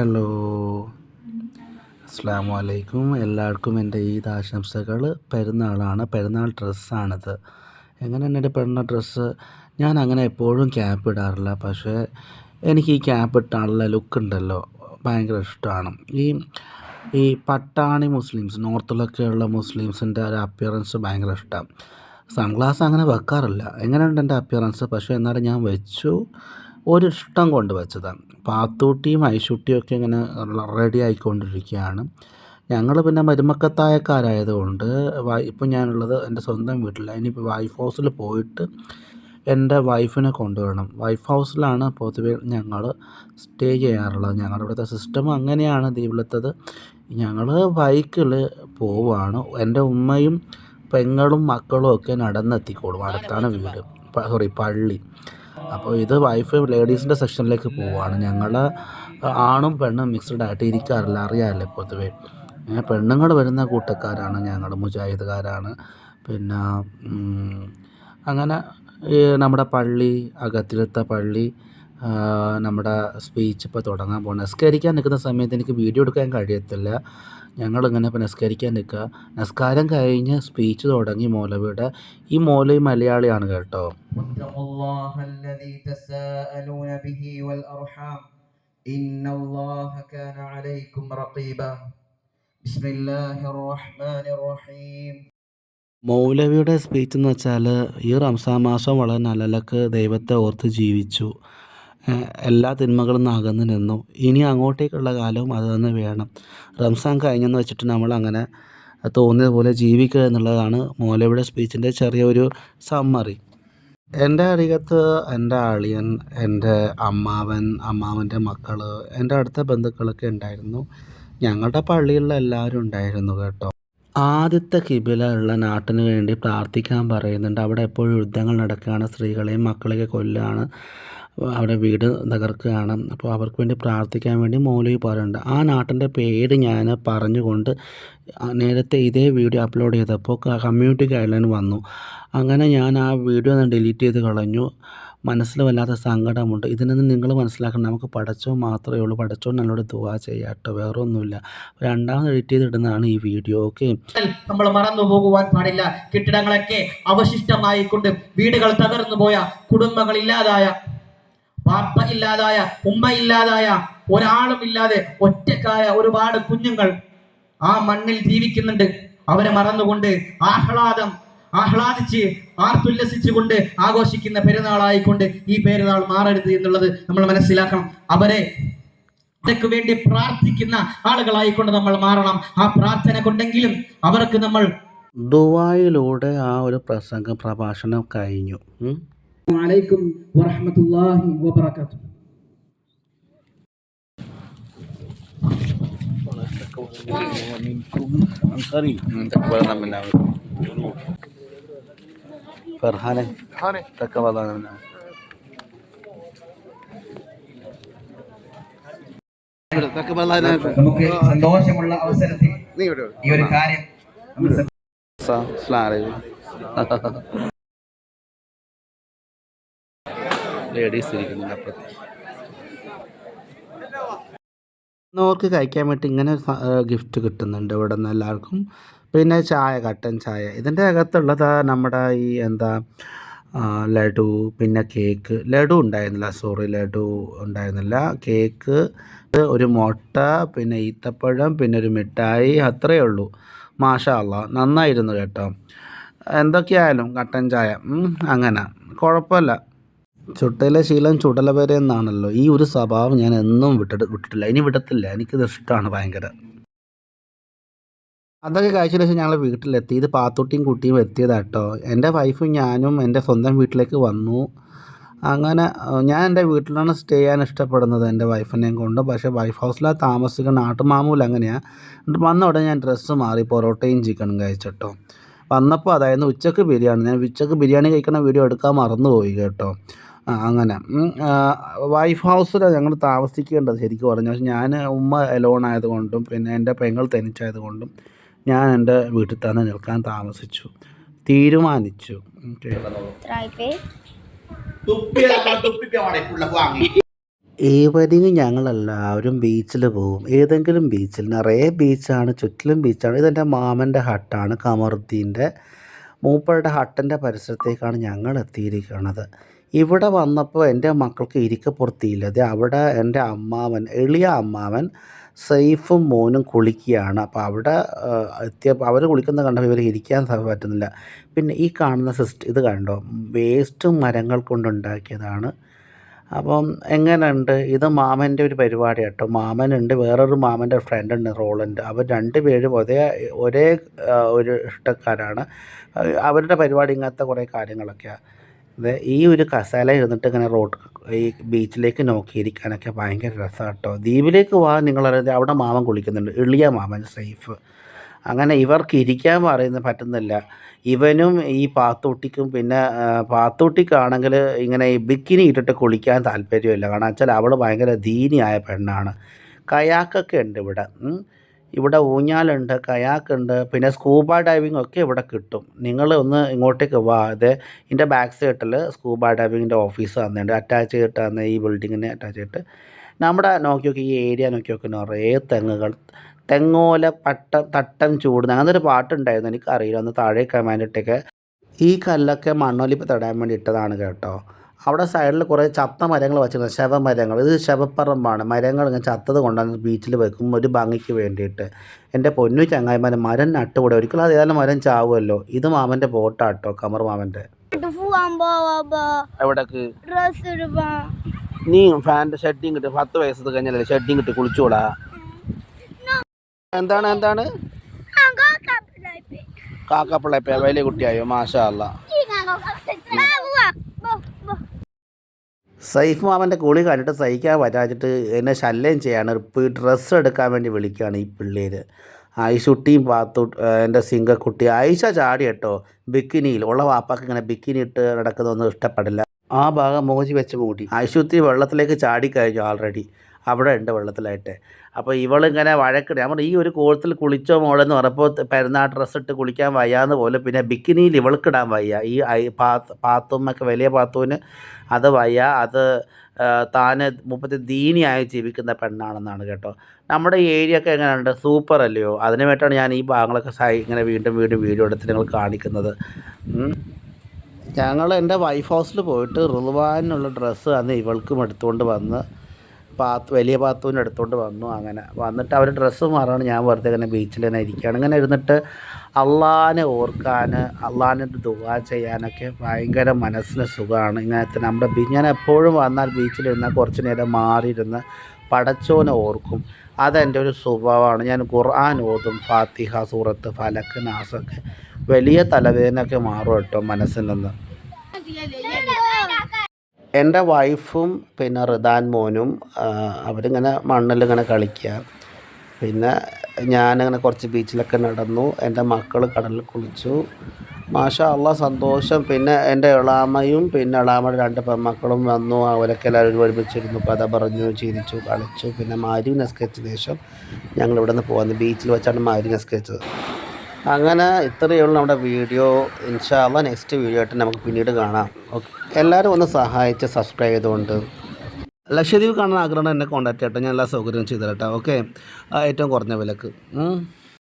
Hello, അസ്സലാമു അലൈക്കും. എല്ലാവർക്കും എൻ്റെ ഈദ് ആശംസകൾ. പെരുന്നാൾ ഡ്രസ്സാണിത്. എങ്ങനെയാണ് എൻ്റെ പെരുന്നാൾ ഡ്രസ്സ്? ഞാൻ അങ്ങനെ എപ്പോഴും ക്യാപ്പ് ഇടാറില്ല, പക്ഷേ എനിക്ക് ഈ ക്യാപ്പ് ഇട്ടാനുള്ള ലുക്ക് ഉണ്ടല്ലോ, ഭയങ്കര ഇഷ്ടമാണ്. ഈ പട്ടാണി മുസ്ലിംസ്, നോർത്തിലൊക്കെയുള്ള മുസ്ലിംസിൻ്റെ ഒരു അപ്പിയറൻസ് ഭയങ്കര ഇഷ്ടമാണ്. സൺഗ്ലാസ് അങ്ങനെ വെക്കാറില്ല. എങ്ങനെയുണ്ട് എൻ്റെ അപ്പിയറൻസ്? പക്ഷേ എന്നാലും ഞാൻ വെച്ചു, ഒരിഷ്ടം കൊണ്ട് വെച്ചതാണ്. പാത്തൂട്ടിയും ഐശുട്ടിയും ഒക്കെ ഇങ്ങനെ റെഡി ആയിക്കൊണ്ടിരിക്കുകയാണ്. ഞങ്ങൾ പിന്നെ മരുമക്കത്തായക്കാരായതുകൊണ്ട് ഇപ്പം ഞാനുള്ളത് എൻ്റെ സ്വന്തം വീട്ടിലാണ്. ഇനിയിപ്പോൾ വൈഫ് ഹൗസിൽ പോയിട്ട് എൻ്റെ വൈഫിനെ കൊണ്ടുവരണം. വൈഫ് ഹൗസിലാണ് പൊതുവെ ഞങ്ങൾ സ്റ്റേ ചെയ്യാറുള്ളത്. ഞങ്ങളുടെ ഇവിടുത്തെ സിസ്റ്റം അങ്ങനെയാണ് ദ്വീപിലത്തത്. ഞങ്ങൾ ബൈക്കിൽ പോവുകയാണ്. എൻ്റെ ഉമ്മയും പെങ്ങളും മക്കളും ഒക്കെ നടന്നെത്തിക്കോളും. അടുത്താണ് വീട്, പള്ളി. അപ്പോൾ ഇത് വൈഫ് ലേഡീസിൻ്റെ സെക്ഷനിലേക്ക് പോവുകയാണ്. ഞങ്ങൾ ആണും പെണ്ണും മിക്സ്ഡ് ആയിട്ട് ഇരിക്കാറില്ല, അറിയാമല്ലേ പൊതുവേ. പെണ്ണുങ്ങൾ വരുന്ന കൂട്ടക്കാരാണ് ഞങ്ങൾ, മുജാഹിദുകാരാണ്. പിന്നെ അങ്ങനെ നമ്മുടെ പള്ളി, അകത്തിലത്തെ പള്ളി, നമ്മുടെ സ്പീച്ച് ഇപ്പോൾ തുടങ്ങാൻ പോകുന്നത്. നിസ്കരിക്കാൻ നിൽക്കുന്ന സമയത്ത് എനിക്ക് വീഡിയോ എടുക്കാൻ കഴിയത്തില്ല. ഞങ്ങളിങ്ങനെ ഇപ്പോൾ നിസ്കരിക്കാൻ നിൽക്കുക. നിസ്കാരം കഴിഞ്ഞ് സ്പീച്ച് തുടങ്ങി മൗലവിയുടെ. ഈ മൗലവി മലയാളിയാണ് കേട്ടോ. മൗലവിയുടെ സ്പീച്ച് എന്ന് വെച്ചാൽ, ഈ റംസാൻ മാസം വളരെ നല്ലക്ക് ദൈവത്തെ ഓർത്ത് ജീവിച്ചു, എല്ലാ തിന്മകളും നിന്ന് അകന്ന് നിന്നു, ഇനി അങ്ങോട്ടേക്കുള്ള കാലവും അത് തന്നെ വേണം. റംസാൻ കഴിഞ്ഞെന്ന് വെച്ചിട്ട് നമ്മളങ്ങനെ തോന്നിയതുപോലെ ജീവിക്കുക എന്നുള്ളതാണ് മൗലവിയുടെ സ്പീച്ചിൻ്റെ ചെറിയൊരു സമ്മറി. എൻ്റെ അരികത്ത് എൻ്റെ അളിയൻ, എൻ്റെ അമ്മാവൻ്റെ മക്കൾ, എൻ്റെ അടുത്ത ബന്ധുക്കളൊക്കെ ഉണ്ടായിരുന്നു. ഞങ്ങളുടെ പള്ളിയിലുള്ള എല്ലാവരും ഉണ്ടായിരുന്നു കേട്ടോ. ആദ്യത്തെ കിബില ഉള്ള നാട്ടിന് വേണ്ടി പ്രാർത്ഥിക്കാൻ പറയുന്നുണ്ട്. അവിടെ എപ്പോഴും യുദ്ധങ്ങൾ നടക്കുകയാണ്, സ്ത്രീകളെയും മക്കളെയൊക്കെ കൊല്ലുകയാണ്, അവിടെ വീട് തകർക്കുകയാണ്. അപ്പോൾ അവർക്ക് വേണ്ടി പ്രാർത്ഥിക്കാൻ വേണ്ടി മൗലവി പറയുന്നുണ്ട്. ആ നാട്ടിൻ്റെ പേര് ഞാൻ പറഞ്ഞുകൊണ്ട് നേരത്തെ ഇതേ വീഡിയോ അപ്ലോഡ് ചെയ്തപ്പോൾ കമ്മ്യൂണിറ്റി ഗൈഡ് ലൈൻ വന്നു. അങ്ങനെ ഞാൻ ആ വീഡിയോ ഡിലീറ്റ് ചെയ്ത് കളഞ്ഞു. മനസ്സിൽ വല്ലാത്ത സങ്കടമുണ്ട്. ഇതിൽ നിന്ന് നിങ്ങൾ മനസ്സിലാക്കണം, നമുക്ക് പടച്ചോൻ മാത്രമേ ഉള്ളൂ. പടച്ചോൻ നല്ലോണം ദുആ ചെയ്യാട്ടോ, വേറെ ഒന്നുമില്ല. രണ്ടാമത് എഡിറ്റ് ചെയ്തിടുന്നതാണ് ഈ വീഡിയോ. ഓക്കെ, നമ്മൾ മറന്നു പോകുവാൻ പാടില്ല. കെട്ടിടങ്ങളൊക്കെ അവശിഷ്ടമായിക്കൊണ്ട്, വീടുകൾ തകർന്നു പോയ, കുടുംബങ്ങൾ ഇല്ലാതായ, പാപ്പ ഇല്ലാതായ, ഉമ്മ ഇല്ലാതായ, ഒരാളും ഇല്ലാതെ ഒറ്റക്കായ ഒരുപാട് കുഞ്ഞുങ്ങൾ ആ മണ്ണിൽ ജീവിക്കുന്നുണ്ട്. അവരെ മറന്നുകൊണ്ട് ആഹ്ലാദിച്ച് ആർത്തുല്ലസിച്ചുകൊണ്ട് ആഘോഷിക്കുന്ന പെരുന്നാളായിക്കൊണ്ട് ഈ പെരുന്നാൾ മാറരുത് എന്നുള്ളത് നമ്മൾ മനസ്സിലാക്കണം. അവർക്ക് വേണ്ടി പ്രാർത്ഥിക്കുന്ന ആളുകളായിക്കൊണ്ട് നമ്മൾ മാറണം. ആ പ്രാർത്ഥന കൊണ്ടെങ്കിലും അവർക്ക് നമ്മൾ ദുആയിലൂടെ ആ ഒരു പ്രഭാഷണം കഴിഞ്ഞു. വലൈക്കും വറഹ്മത്തുള്ളാഹി വബറകാതുഹു. നമുക്ക് സന്തോഷമുള്ള അവസരത്തിൽ ഈ ഒരു കാര്യം ലേഡീസ് ഇരിക്കുന്നുണ്ട് അപ്പുറത്ത്. അവർക്ക് കഴിക്കാൻ വേണ്ടി ഇങ്ങനെ ഗിഫ്റ്റ് കിട്ടുന്നുണ്ട് ഇവിടെ നിന്ന് എല്ലാവർക്കും. പിന്നെ ചായ, കട്ടൻ ചായ. ഇതിൻ്റെ അകത്തുള്ളത് നമ്മുടെ ഈ ലഡു, പിന്നെ കേക്ക്. ലഡു ഉണ്ടായിരുന്നില്ല. കേക്ക്, ഒരു മുട്ട, പിന്നെ ഈത്തപ്പഴം, പിന്നെ ഒരു മിഠായി, അത്രയേ ഉള്ളൂ. മാഷാ അല്ലാ, നന്നായിരുന്നു കേട്ടോ. എന്തൊക്കെയായാലും കട്ടൻ ചായ അങ്ങനെ കുഴപ്പമില്ല. ചുട്ടയിലെ ശീലം ചുടല വരെ എന്നാണല്ലോ. ഈ ഒരു സ്വഭാവം ഞാൻ എന്നും വിട്ടിട്ടില്ല, ഇനി വിടത്തില്ല. എനിക്കിത് ഇഷ്ടമാണ് ഭയങ്കര. അതൊക്കെ കഴിച്ചതിന് ശേഷം ഞങ്ങൾ വീട്ടിലെത്തി. ഇത് പാത്തൂട്ടിയും കുട്ടിയും എത്തിയതാട്ടോ. എൻ്റെ വൈഫും ഞാനും എൻ്റെ സ്വന്തം വീട്ടിലേക്ക് വന്നു. അങ്ങനെ ഞാൻ എൻ്റെ വീട്ടിലാണ് സ്റ്റേ ചെയ്യാൻ ഇഷ്ടപ്പെടുന്നത് എൻ്റെ വൈഫിനെയും കൊണ്ട്. പക്ഷേ വൈഫ് ഹൗസിലാണ് താമസിക്കുന്ന, നാട്ടുമാമൂല അങ്ങനെയാണ്. വന്ന ഉടനെ ഞാൻ ഡ്രസ്സ് മാറി പൊറോട്ടയും ചിക്കനും കഴിച്ചിട്ടോ. വന്നപ്പോൾ അതായത് ഉച്ചക്ക് ബിരിയാണി കഴിക്കുന്ന വീഡിയോ എടുക്കാൻ മറന്നുപോയി കേട്ടോ. അങ്ങനെ വൈഫ് ഹൗസിലാണ് ഞങ്ങൾ താമസിക്കേണ്ടത് ശരിക്കും പറഞ്ഞാൽ. പക്ഷേ ഞാൻ ഉമ്മ എലോൺ ആയതുകൊണ്ടും പിന്നെ എൻ്റെ പെങ്ങൾ തനിച്ചായതുകൊണ്ടും ഞാൻ എൻ്റെ വീട്ടിൽ തന്നെ നിൽക്കാൻ തീരുമാനിച്ചു. ഈവനിങ് ഞങ്ങളെല്ലാവരും ബീച്ചിൽ പോകും. ഏതെങ്കിലും ബീച്ചിൽ, നിറയെ ബീച്ചാണ്, ചുറ്റിലും ബീച്ചാണ്. ഇതെൻ്റെ മാമൻ്റെ ഹട്ടാണ്, കമറുദ്ദീൻ്റെ. മൂപ്പരുടെ ഹട്ടിൻ്റെ പരിസരത്തേക്കാണ് ഞങ്ങൾ എത്തിയിരിക്കുന്നത്. ഇവിടെ വന്നപ്പോൾ എൻ്റെ മക്കൾക്ക് ഇരിക്കപ്പുറത്തിയില്ല. ദേ അവിടെ എൻ്റെ അമ്മാവൻ, എളിയ അമ്മാവൻ സൈഫും മോനും കുളിക്കുകയാണ്. അപ്പോൾ അവിടെ എത്തിയപ്പോൾ അവർ കുളിക്കുന്നത് കണ്ടപ്പോൾ ഇവർ ഇരിക്കാൻ പറ്റുന്നില്ല. പിന്നെ ഈ കാണുന്ന ഇത് കണ്ടോ, വേസ്റ്റ് മരങ്ങൾ കൊണ്ടുണ്ടാക്കിയതാണ്. അപ്പം എങ്ങനെയുണ്ട്? ഇത് മാമൻ്റെ ഒരു പരിപാടി കേട്ടോ. മാമനുണ്ട്, വേറൊരു മാമൻ്റെ ഫ്രണ്ട് ഉണ്ട്, റോളണ്ട്. അവർ രണ്ടുപേരും ഒരേ ഒരു ഇഷ്ടക്കാരാണ്. അവരുടെ പരിപാടി ഇങ്ങനത്തെ കുറേ കാര്യങ്ങളൊക്കെയാണ്. ഈ ഒരു കസേല ഇരുന്നിട്ട് ഇങ്ങനെ ഈ ബീച്ചിലേക്ക് നോക്കിയിരിക്കാനൊക്കെ ഭയങ്കര രസമാണ് കേട്ടോ. ദ്വീപിലേക്ക് പോകാൻ നിങ്ങളറിയാതെ അവിടെ മാമൻ കുളിക്കുന്നുണ്ട്, എളിയ മാമൻ സൈഫ്. അങ്ങനെ ഇവർക്ക് ഇരിക്കാൻ പറ്റുന്നില്ല. ഇവനും ഈ പാത്തൂട്ടിക്കും. പിന്നെ പാത്തൂട്ടിക്കാണെങ്കിൽ ഇങ്ങനെ ഈ ബിക്കിനി ഇട്ടിട്ട് കുളിക്കാൻ താല്പര്യമില്ല. കാരണം വെച്ചാൽ അവൾ ഭയങ്കര ദീനിയായ പെണ്ണാണ്. കയാക്കൊക്കെ ഉണ്ട് ഇവിടെ. ഇവിടെ ഊഞ്ഞാലുണ്ട്, കയാക്കുണ്ട്, പിന്നെ സ്കൂബ ഡൈവിംഗ് ഒക്കെ ഇവിടെ കിട്ടും. നിങ്ങൾ ഒന്ന് ഇങ്ങോട്ടേക്ക് വാ. ഇതിൻ്റെ ബാക്ക് സൈഡിൽ സ്കൂബ ഡൈവിങ്ങിൻ്റെ ഓഫീസ് തന്നിട്ടുണ്ട്. അറ്റാച്ച് ചെയ്തിട്ട് തന്ന ഈ ബിൽഡിങ്ങിന് അറ്റാച്ച് ചെയ്തിട്ട് നമ്മുടെ നോക്കി ഈ ഏരിയ നോക്കി നിറയെ തെങ്ങുകൾ, തെങ്ങോല തട്ടം ചൂടുന്ന അങ്ങനെ ഒരു പാട്ടുണ്ടായിരുന്നു, എനിക്കറിയില്ല, ഒന്ന് താഴെ കമാൻഡിട്ടൊക്കെ. ഈ കല്ലൊക്കെ മണ്ണൊലിപ്പ് തടാൻ വേണ്ടി ഇട്ടതാണ് കേട്ടോ. അവിടെ സൈഡിൽ കുറേ ചത്ത മരങ്ങൾ വെച്ചിരുന്നത്, ശവമരങ്ങൾ. ഇത് ശവപ്പറമ്പാണ്. മരങ്ങൾ ഇങ്ങനെ ചത്തത് കൊണ്ടാണ് ബീച്ചിൽ വെക്കും, ഒരു ഭംഗിക്ക് വേണ്ടിയിട്ട്. എൻ്റെ പൊന്നു ചങ്ങായിമാരെ, മരം നട്ടുകൂടെ, ഒരിക്കലും അത് ഏതായാലും മരം ചാവുമല്ലോ. ഇത് മാമൻ്റെ ബോട്ടാട്ടോ, കമർ മാമൻ്റെ. എവിടേക്ക്? നീ ഫാൻ്റെ ഷെഡിങ് കിട്ടി, 10 വയസ്സ് കഴിഞ്ഞാലേ ഷെഡിങ് കിട്ടി കുളിച്ചുകൂടാ. എന്താണ് കാക്കപ്പിള്ളപ്പ വലിയ കുട്ടിയായോ? മാഷാ അല്ലാ. സൈഫ് മാമൻ്റെ കുളി കണ്ടിട്ട് സഹിക്കാൻ പറ്റാച്ചിട്ട് എന്നെ ശല്യം ചെയ്യാണ്. ഇപ്പോൾ ഡ്രസ്സ് എടുക്കാൻ വേണ്ടി വിളിക്കുകയാണ് ഈ പിള്ളേർ. ആയിഷുട്ടിയും എൻ്റെ സിംഗക്കുട്ടി. ആയിഷ ചാടി കേട്ടോ ബിക്കിനിയിൽ. ഉള്ള വാപ്പാക്ക് ഇങ്ങനെ ബിക്കിനി ഇട്ട് നടക്കുന്നതൊന്നും ഇഷ്ടപ്പെടില്ല. ആ ഭാഗം മോചി വെച്ച് മൂടി. ആയിഷുട്ടി വെള്ളത്തിലേക്ക് ചാടിക്കഴിഞ്ഞു ആൾറെഡി, അവിടെ ഉണ്ട് വെള്ളത്തിലായിട്ട്. അപ്പോൾ ഇവളിങ്ങനെ വഴക്കിടുക. നമ്മൾ ഈ ഒരു കോളത്തിൽ കുളിച്ചോ മോളെന്ന് പറഞ്ഞപ്പോൾ പെരുന്നാൾ ഡ്രസ്സ് ഇട്ട് കുളിക്കാൻ വയ്യാന്ന് പോലെ, പിന്നെ ബിക്കിനിയിൽ ഇവൾക്കിടാൻ വയ്യ. ഈ പാത്തുമ്മൊക്കെ, വലിയ പാത്തുവിന് അത് വയ്യ. അത് താന് 30 ദീനിയായി ജീവിക്കുന്ന പെണ്ണാണെന്നാണ് കേട്ടോ. നമ്മുടെ ഈ ഏരിയ ഒക്കെ എങ്ങനെയുണ്ട്? സൂപ്പർ അല്ലയോ? അതിന് വേണ്ടിയിട്ടാണ് ഞാൻ ഈ ഭാഗങ്ങളൊക്കെ ഇങ്ങനെ വീണ്ടും വീഡിയോ എടുത്ത് നിങ്ങൾ കാണിക്കുന്നത്. ഞങ്ങൾ എൻ്റെ വൈഫ് ഹൗസിൽ പോയിട്ട് റിളുവാനുള്ള ഡ്രസ്സ് അന്ന് ഇവൾക്കും എടുത്തുകൊണ്ട് വന്ന് വലിയ പാത്തുവിൻ്റെ എടുത്തുകൊണ്ട് വന്നു. അങ്ങനെ വന്നിട്ട് അവർ ഡ്രസ്സ് മാറാണ്. ഞാൻ വെറുതെ ഇങ്ങനെ ബീച്ചിൽ തന്നെ ഇരിക്കുകയാണ്. ഇങ്ങനെ ഇരുന്നിട്ട് അള്ളാനെ ഓർക്കാൻ, അള്ളാനെ ദുആ ചെയ്യാനൊക്കെ ഭയങ്കര മനസ്സിന് സുഖമാണ്. ഇങ്ങനത്തെ നമ്മുടെ ഞാൻ എപ്പോഴും വന്നാൽ ബീച്ചിലിരുന്നാൽ കുറച്ച് നേരം മാറിയിരുന്ന് പടച്ചോനെ ഓർക്കും. അതെൻ്റെ ഒരു സ്വഭാവമാണ്. ഞാൻ ഖുർആൻ ഓതും, ഫാത്തിഹ, സൂറത്ത്, ഫലക്ക്, നാസൊക്കെ. വലിയ തലവേദനയൊക്കെ മാറും കേട്ടോ മനസ്സിൽ നിന്ന്. എൻ്റെ വൈഫും പിന്നെ റിദാൻ മോനും അവരിങ്ങനെ മണ്ണിലിങ്ങനെ കളിക്കുക. പിന്നെ ഞാനിങ്ങനെ കുറച്ച് ബീച്ചിലൊക്കെ നടന്നു. എൻ്റെ മക്കൾ കടലിൽ കുളിച്ചു. മാഷാ അള്ളാ സന്തോഷം. പിന്നെ എൻ്റെ ഇളാമയും പിന്നെ ഇളാമയുടെ 2 പെൺമക്കളും വന്നു. അവരൊക്കെ എല്ലാവരും ഒരുമിച്ചിരുന്നു, കഥ പറഞ്ഞു, ചിരിച്ചു, കളിച്ചു. പിന്നെ മാരി നിസ്കരിച്ച ശേഷം ഞങ്ങളിവിടെ നിന്ന് പോകുന്നത്. ബീച്ചിൽ വെച്ചാണ് മാരി നിസ്കരിച്ചത്. അങ്ങനെ ഇത്രയേ ഉള്ളൂ നമ്മുടെ വീഡിയോ. ഇൻഷാ അള്ളാ നെക്സ്റ്റ് വീഡിയോ ആയിട്ട് നമുക്ക് പിന്നീട് കാണാം. ഓക്കെ, എല്ലാവരും ഒന്ന് സഹായിച്ച് സബ്സ്ക്രൈബ് ചെയ്തുകൊണ്ട്. ലക്ഷദ്വീപ് കാണാൻ ആഗ്രഹം എന്നെ കോൺടാക്ട് ചെയ്യട്ടെ, ഞാൻ എല്ലാ സൗകര്യവും ചെയ്തു തരട്ടെ. ഓക്കെ, ഏറ്റവും കുറഞ്ഞ വിലക്ക്.